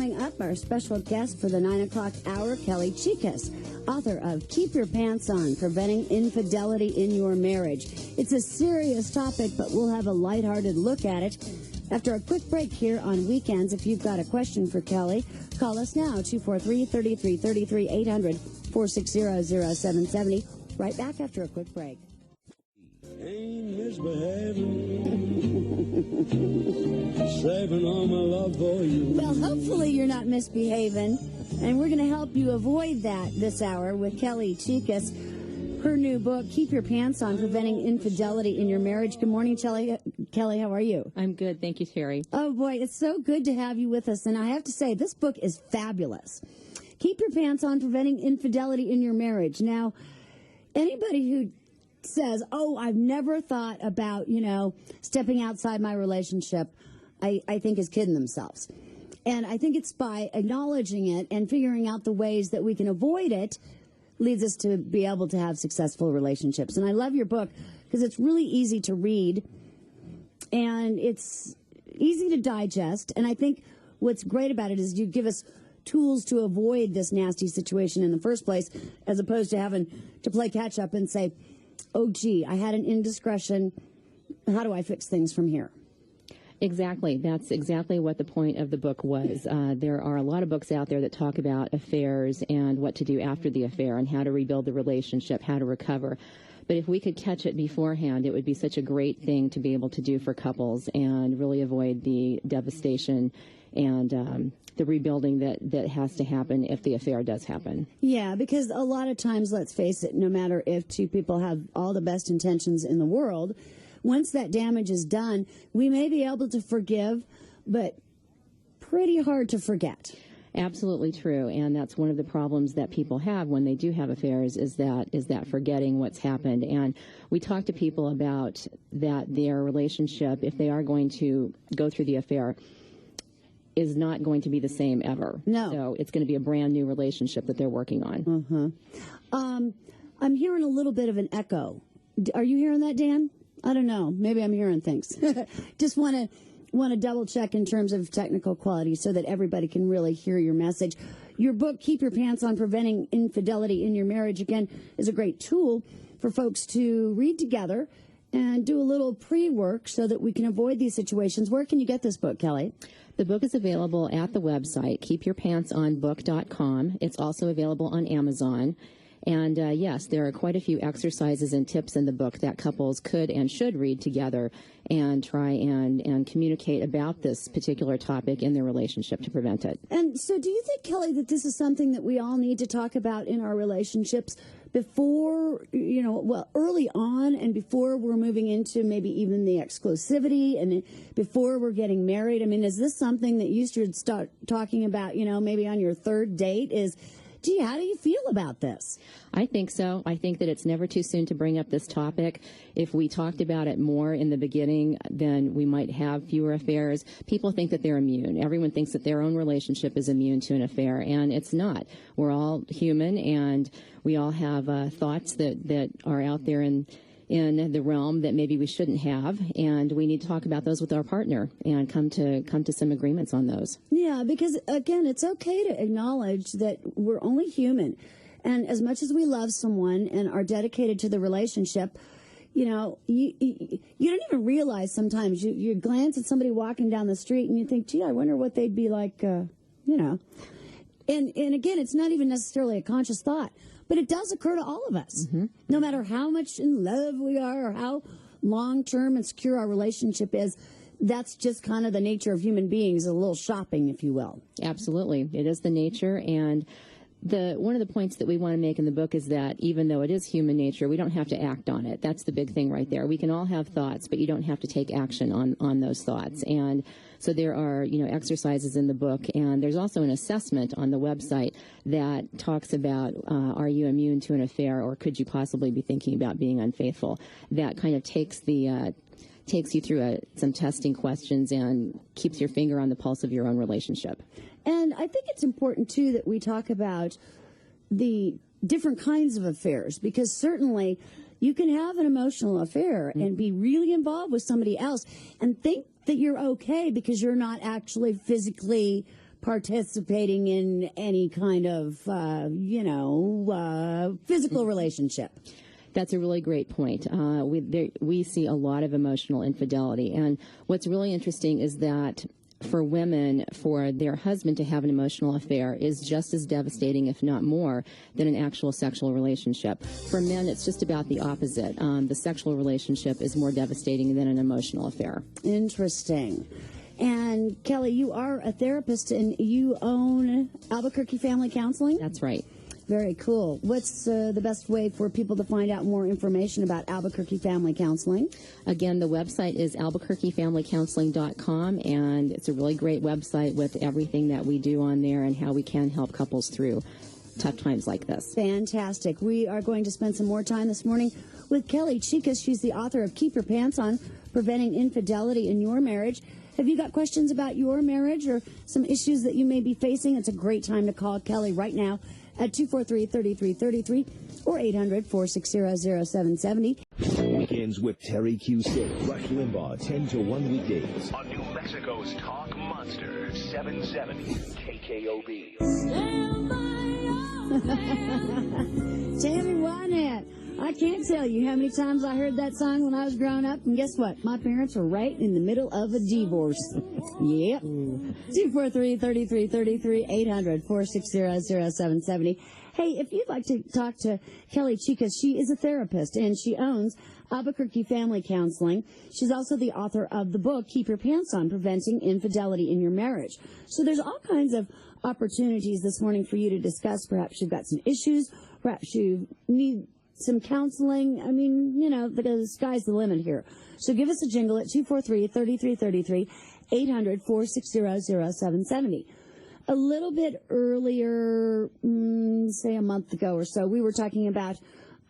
Coming up, our special guest for the 9 o'clock hour, Kelly Chikas, author of Keep Your Pants On, Preventing Infidelity in Your Marriage. It's a serious topic, but we'll have a lighthearted look at it after a quick break here on Weekends. If you've got a question for Kelly, call us now, 243-3333, 800-460-0770. Right back after a quick break. Ain't misbehaving, saving all my love for you. Well, hopefully you're not misbehaving, and we're going to help you avoid that this hour with Kelly Chikas. Her new book, Keep Your Pants On, Preventing Infidelity in Your Marriage. Good morning, Kelly. How are you? I'm good. Thank you, Terry. Oh, boy, it's so good to have you with us. And I have to say, this book is fabulous. Keep Your Pants On, Preventing Infidelity in Your Marriage. Now, anybody who says, oh, I've never thought about, stepping outside my relationship, I think is kidding themselves. And I think it's by acknowledging it and figuring out the ways that we can avoid it leads us to be able to have successful relationships. And I love your book because it's really easy to read and it's easy to digest. And I think what's great about it is you give us tools to avoid this nasty situation in the first place, as opposed to having to play catch up and say, oh, gee, I had an indiscretion. How do I fix things from here? Exactly. That's exactly what the point of the book was. There are a lot of books out there that talk about affairs and what to do after the affair and how to rebuild the relationship, how to recover. But if we could catch it beforehand, it would be such a great thing to be able to do for couples and really avoid the devastation and the rebuilding that has to happen if the affair does happen. Yeah, because a lot of times, let's face it, no matter if two people have all the best intentions in the world, once that damage is done, we may be able to forgive, but pretty hard to forget. Absolutely true, and that's one of the problems that people have when they do have affairs is that forgetting what's happened. And we talk to people about that their relationship, if they are going to go through the affair, is not going to be the same ever. No. So it's going to be a brand new relationship that they're working on. I'm hearing a little bit of an echo. Are you hearing that, Dan? I don't know. Maybe I'm hearing things. Just want to double check in terms of technical quality so that everybody can really hear your message. Your book, Keep Your Pants On, Preventing Infidelity in Your Marriage, again, is a great tool for folks to read together and do a little pre-work so that we can avoid these situations. Where can you get this book, Kelly? The book is available at the website, keepyourpantsonbook.com. It's also available on Amazon. And yes, there are quite a few exercises and tips in the book that couples could and should read together and try and communicate about this particular topic in their relationship to prevent it. And so do you think, Kelly, that this is something that we all need to talk about in our relationships before, early on and before we're moving into maybe even the exclusivity and before we're getting married? I mean, is this something that you should start talking about, maybe on your third date is, gee, how do you feel about this? I think so. I think that it's never too soon to bring up this topic. If we talked about it more in the beginning, then we might have fewer affairs. People think that they're immune. Everyone thinks that their own relationship is immune to an affair, and it's not. We're all human, and we all have thoughts that are out there in the realm that maybe we shouldn't have, and we need to talk about those with our partner and come to some agreements on those. Yeah, because again, it's okay to acknowledge that we're only human, and as much as we love someone and are dedicated to the relationship, you don't even realize sometimes you glance at somebody walking down the street and you think, gee, I wonder what they'd be like, And again, it's not even necessarily a conscious thought. But it does occur to all of us, no matter how much in love we are or how long-term and secure our relationship is. That's just kind of the nature of human beings, a little shopping, if you will. Absolutely. It is the nature. And one of the points that we want to make in the book is that even though it is human nature, we don't have to act on it. That's the big thing right there. We can all have thoughts, but you don't have to take action on those thoughts. And so there are, exercises in the book, and there's also an assessment on the website that talks about, are you immune to an affair, or could you possibly be thinking about being unfaithful? That kind of takes you through some testing questions and keeps your finger on the pulse of your own relationship. And I think it's important, too, that we talk about the different kinds of affairs, because certainly you can have an emotional affair and be really involved with somebody else and think that you're okay because you're not actually physically participating in any kind of, physical relationship. That's a really great point. We see a lot of emotional infidelity. And what's really interesting is that for women, for their husband to have an emotional affair is just as devastating, if not more, than an actual sexual relationship. For men, it's just about the opposite. The sexual relationship is more devastating than an emotional affair. Interesting. And Kelly, you are a therapist and you own Albuquerque Family Counseling? That's right. Very cool. What's the best way for people to find out more information about Albuquerque Family Counseling? Again, the website is albuquerquefamilycounseling.com, and it's a really great website with everything that we do on there and how we can help couples through tough times like this. Fantastic. We are going to spend some more time this morning with Kelly Chicas. She's the author of Keep Your Pants On, Preventing Infidelity in Your Marriage. Have you got questions about your marriage or some issues that you may be facing? It's a great time to call Kelly right now at 243-3333 or 800-460-0770. Weekends with Terry Q. Rush Limbaugh, 10 to 1 weekdays. On New Mexico's Talk Monster, 770 KKOB. Tammy Wynette. I can't tell you how many times I heard that song when I was growing up, and guess what? My parents were right in the middle of a divorce. Yep. 243-3333, 800-460-0770. Hey, if you'd like to talk to Kelly Chicas, she is a therapist, and she owns Albuquerque Family Counseling. She's also the author of the book, Keep Your Pants On, Preventing Infidelity in Your Marriage. So there's all kinds of opportunities this morning for you to discuss. Perhaps you've got some issues. Perhaps you need some counseling. I mean, the sky's the limit here. So give us a jingle at 243-3333, 800-460-0770. A little bit earlier, say a month ago or so, we were talking about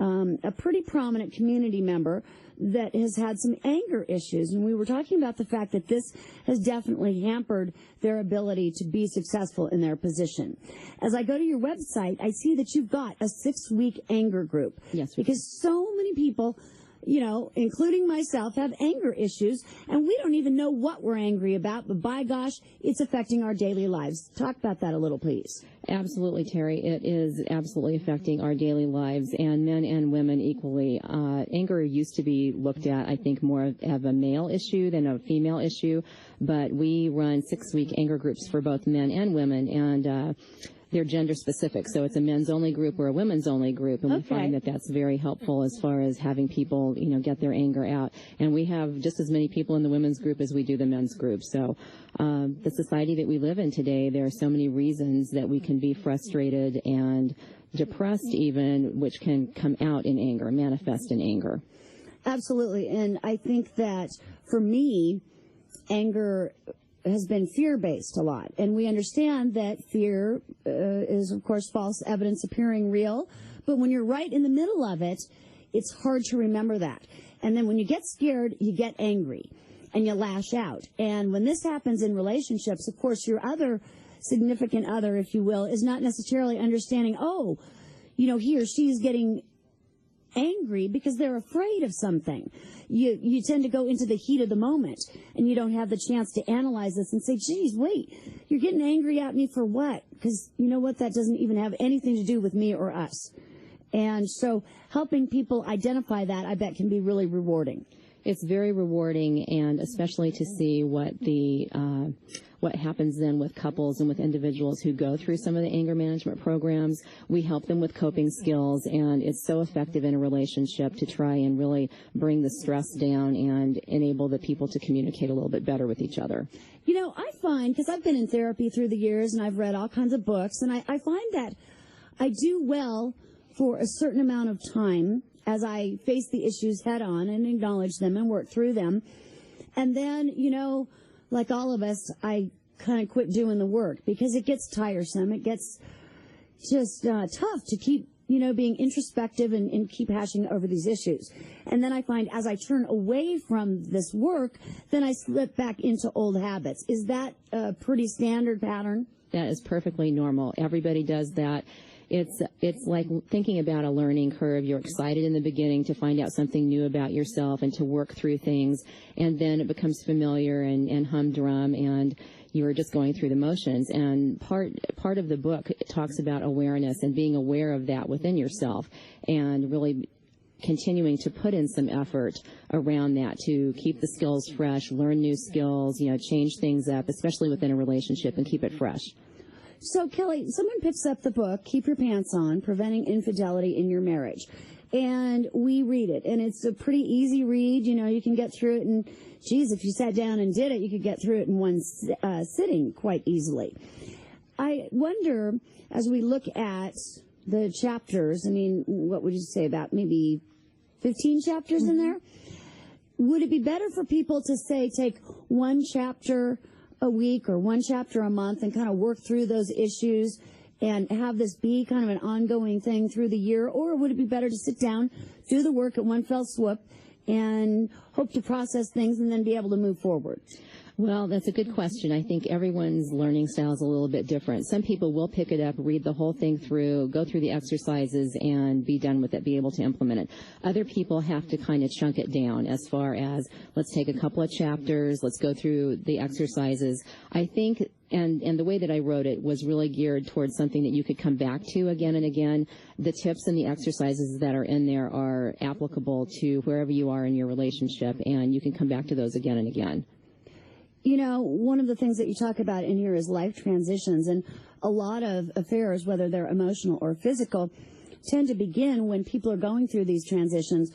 a pretty prominent community member that has had some anger issues. And we were talking about the fact that this has definitely hampered their ability to be successful in their position. As I go to your website, I see that you've got a 6-week anger group. Yes. Because so many people, including myself, have anger issues, and we don't even know what we're angry about, but by gosh, it's affecting our daily lives. Talk about that a little, please. Absolutely, Terry. It is absolutely affecting our daily lives, and men and women equally. Anger used to be looked at, I think, more of a male issue than a female issue, but we run 6-week anger groups for both men and women, and they're gender specific, so it's a men's only group or a women's only group, and we find that that's very helpful as far as having people, get their anger out. And we have just as many people in the women's group as we do the men's group. So the society that we live in today, there are so many reasons that we can be frustrated and depressed even, which can come out in anger, manifest in anger. Absolutely, and I think that for me, anger has been fear-based a lot. And we understand that fear is, of course, false evidence appearing real. But when you're right in the middle of it, it's hard to remember that. And then when you get scared, you get angry and you lash out. And when this happens in relationships, of course, your other significant other, if you will, is not necessarily understanding, he or she is getting angry because they're afraid of something. You tend to go into the heat of the moment, and you don't have the chance to analyze this and say, geez, wait, you're getting angry at me for what? Because you know what? That doesn't even have anything to do with me or us. And so helping people identify that, I bet, can be really rewarding. It's very rewarding, and especially to see what happens then with couples and with individuals who go through some of the anger management programs. We help them with coping skills, and it's so effective in a relationship to try and really bring the stress down and enable the people to communicate a little bit better with each other. I find, because I've been in therapy through the years and I've read all kinds of books, and I find that I do well for a certain amount of time as I face the issues head on and acknowledge them and work through them. And then, like all of us, I kind of quit doing the work because it gets tiresome. It gets just tough to keep, being introspective and keep hashing over these issues. And then I find as I turn away from this work, then I slip back into old habits. Is that a pretty standard pattern? That is perfectly normal. Everybody does that. It's like thinking about a learning curve. You're excited in the beginning to find out something new about yourself and to work through things, and then it becomes familiar and humdrum, and you're just going through the motions. And part of the book talks about awareness and being aware of that within yourself, and really continuing to put in some effort around that to keep the skills fresh, learn new skills, change things up, especially within a relationship, and keep it fresh. So, Kelly, someone picks up the book, Keep Your Pants On, Preventing Infidelity in Your Marriage. And we read it, and it's a pretty easy read. You can get through it, and, geez, if you sat down and did it, you could get through it in one sitting quite easily. I wonder, as we look at the chapters, what would you say, about maybe 15 chapters in there? Would it be better for people to, say, take one chapter a week or one chapter a month and kind of work through those issues and have this be kind of an ongoing thing through the year? Or would it be better to sit down, do the work at one fell swoop, and hope to process things and then be able to move forward? Well, that's a good question. I think everyone's learning style is a little bit different. Some people will pick it up, read the whole thing through, go through the exercises, and be done with it, be able to implement it. Other people have to kind of chunk it down as far as, let's take a couple of chapters, let's go through the exercises. I think, and the way that I wrote it was really geared towards something that you could come back to again and again. The tips and the exercises that are in there are applicable to wherever you are in your relationship, and you can come back to those again and again. One of the things that you talk about in here is life transitions, and a lot of affairs, whether they're emotional or physical, tend to begin when people are going through these transitions.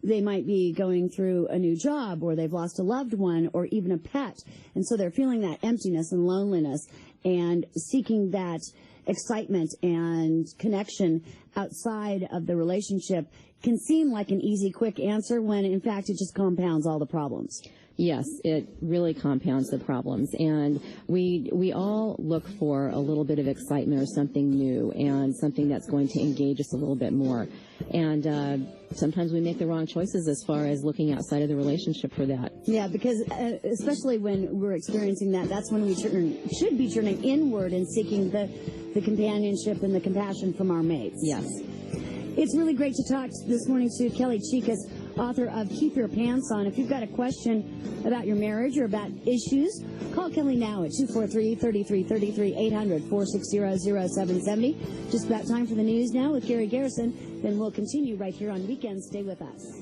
They might be going through a new job, or they've lost a loved one, or even a pet, and so they're feeling that emptiness and loneliness and seeking that excitement and connection outside of the relationship can seem like an easy, quick answer when, in fact, it just compounds all the problems. Yes, it really compounds the problems, and we all look for a little bit of excitement or something new and something that's going to engage us a little bit more. And sometimes we make the wrong choices as far as looking outside of the relationship for that. Yeah, because especially when we're experiencing that, that's when we should be turning inward and seeking the companionship and the compassion from our mates. Yes. It's really great to talk this morning to Kelly Chicas, author of Keep Your Pants On. If you've got a question about your marriage or about issues, call Kelly now at 243-3333, 800-460-0770. Just about time for the news now with Gary Garrison. Then we'll continue right here on Weekends. Stay with us.